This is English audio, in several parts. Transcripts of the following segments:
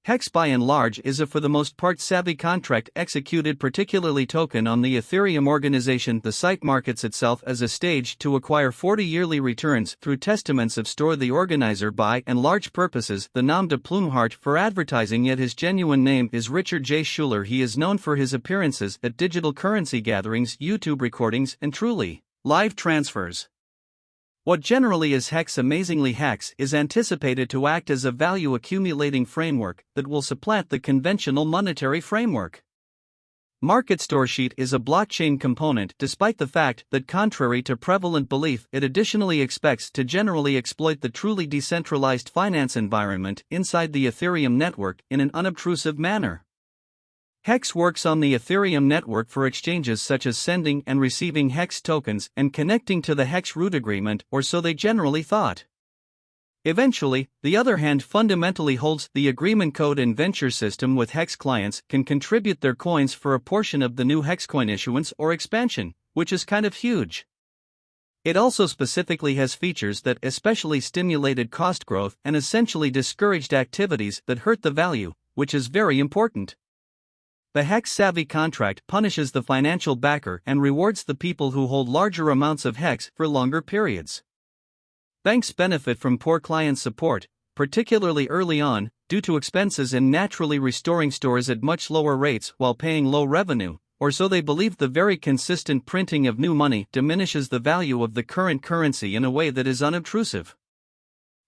Hex by and large is a for the most part savvy contract executed particularly token on the Ethereum organization. The site markets itself as a stage to acquire 40 yearly returns through testaments of store. The organizer by and large purposes the nom de plume heart for advertising, yet his genuine name is Richard J. Schuler. He is known for his appearances at digital currency gatherings, YouTube recordings, and truly live transfers. What generally is Hex, amazingly Hex, is anticipated to act as a value accumulating framework that will supplant the conventional monetary framework. MarketStoreSheet is a blockchain component, despite the fact that, contrary to prevalent belief, it additionally expects to generally exploit the truly decentralized finance environment inside the Ethereum network in an unobtrusive manner. Hex works on the Ethereum network for exchanges such as sending and receiving Hex tokens and connecting to the Hex root agreement, or so they generally thought. Eventually, the other hand fundamentally holds the agreement code and venture system with Hex clients can contribute their coins for a portion of the new Hexcoin issuance or expansion, which is kind of huge. It also specifically has features that especially stimulated cost growth and essentially discouraged activities that hurt the value, which is very important. The Hex-savvy contract punishes the financial backer and rewards the people who hold larger amounts of Hex for longer periods. Banks benefit from poor client support, particularly early on, due to expenses in naturally restoring stores at much lower rates while paying low revenue, or so they believe. The very consistent printing of new money diminishes the value of the current currency in a way that is unobtrusive.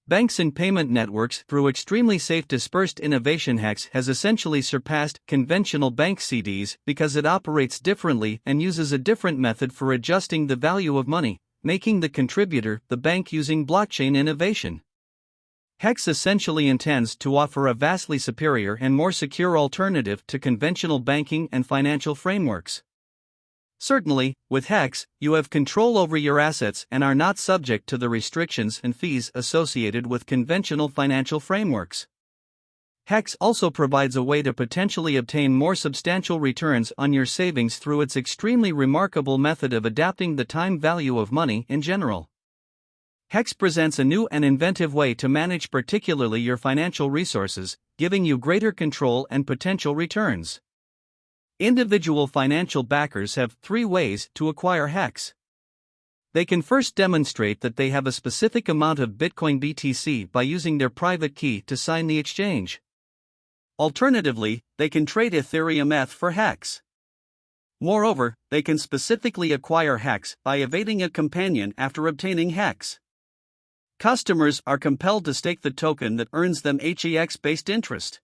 Banks and payment networks, through extremely safe dispersed innovation, Hex has essentially surpassed conventional bank CDs because it operates differently and uses a different method for adjusting the value of money, making the contributor the bank using blockchain innovation. Hex essentially intends to offer a vastly superior and more secure alternative to conventional banking and financial frameworks. Certainly, with Hex, you have control over your assets and are not subject to the restrictions and fees associated with conventional financial frameworks. Hex also provides a way to potentially obtain more substantial returns on your savings through its extremely remarkable method of adapting the time value of money in general. Hex presents a new and inventive way to manage particularly your financial resources, giving you greater control and potential returns. Individual financial backers have 3 ways to acquire Hex. They can first demonstrate that they have a specific amount of Bitcoin BTC by using their private key to sign the exchange. Alternatively, they can trade Ethereum ETH for Hex. Moreover, they can specifically acquire Hex by evading a companion after obtaining Hex. Customers are compelled to stake the token that earns them HEX-based interest.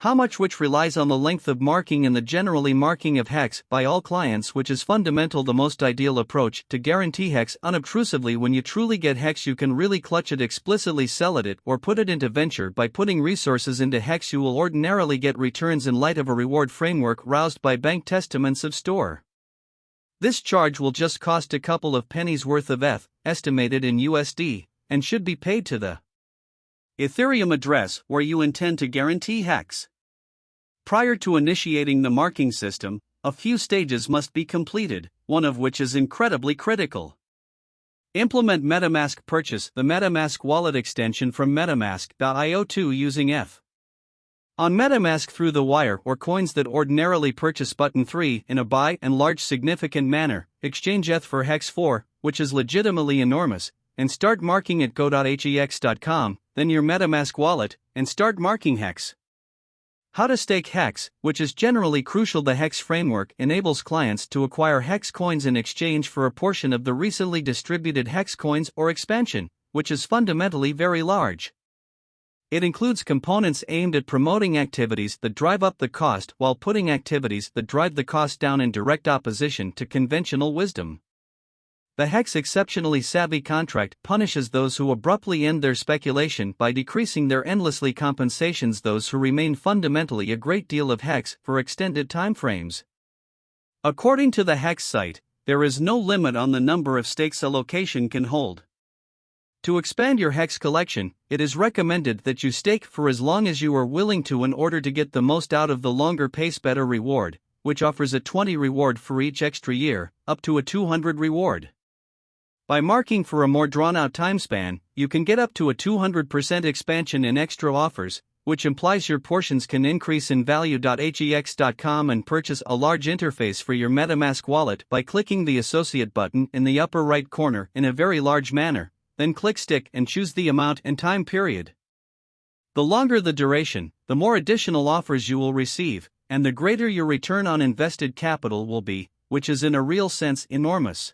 How much, which relies on the length of marking and the generally marking of Hex by all clients, which is fundamental. The most ideal approach to guarantee Hex unobtrusively. When you truly get Hex, you can really clutch it, explicitly sell it or put it into venture. By putting resources into Hex, you will ordinarily get returns in light of a reward framework roused by bank testaments of store. This charge will just cost a couple of pennies worth of ETH, estimated in USD, and should be paid to the Ethereum address where you intend to guarantee Hex. Prior to initiating the marking system, a few stages must be completed, one of which is incredibly critical. Implement MetaMask. Purchase the MetaMask wallet extension from metamask.io using ETH. On MetaMask through the wire or coins that ordinarily purchase. Button 3. In a by and large significant manner, exchange ETH for Hex 4, which is legitimately enormous, and start marking at go.hex.com, then your MetaMask wallet, and start marking Hex. How to stake Hex, which is generally crucial. The Hex framework enables clients to acquire Hex coins in exchange for a portion of the recently distributed Hex coins or expansion, which is fundamentally very large. It includes components aimed at promoting activities that drive up the cost while putting activities that drive the cost down in direct opposition to conventional wisdom. The Hex exceptionally savvy contract punishes those who abruptly end their speculation by decreasing their endlessly compensations those who remain fundamentally a great deal of Hex for extended timeframes. According to the Hex site, there is no limit on the number of stakes a location can hold. To expand your Hex collection, it is recommended that you stake for as long as you are willing to in order to get the most out of the longer pace. Better reward, which offers a 20 reward for each extra year, up to a 200 reward. By marking for a more drawn-out time span, you can get up to a 200% expansion in extra offers, which implies your portions can increase in value. Hex.com and purchase a large interface for your MetaMask wallet by clicking the associate button in the upper right corner in a very large manner, then click stick and choose the amount and time period. The longer the duration, the more additional offers you will receive, and the greater your return on invested capital will be, which is in a real sense enormous.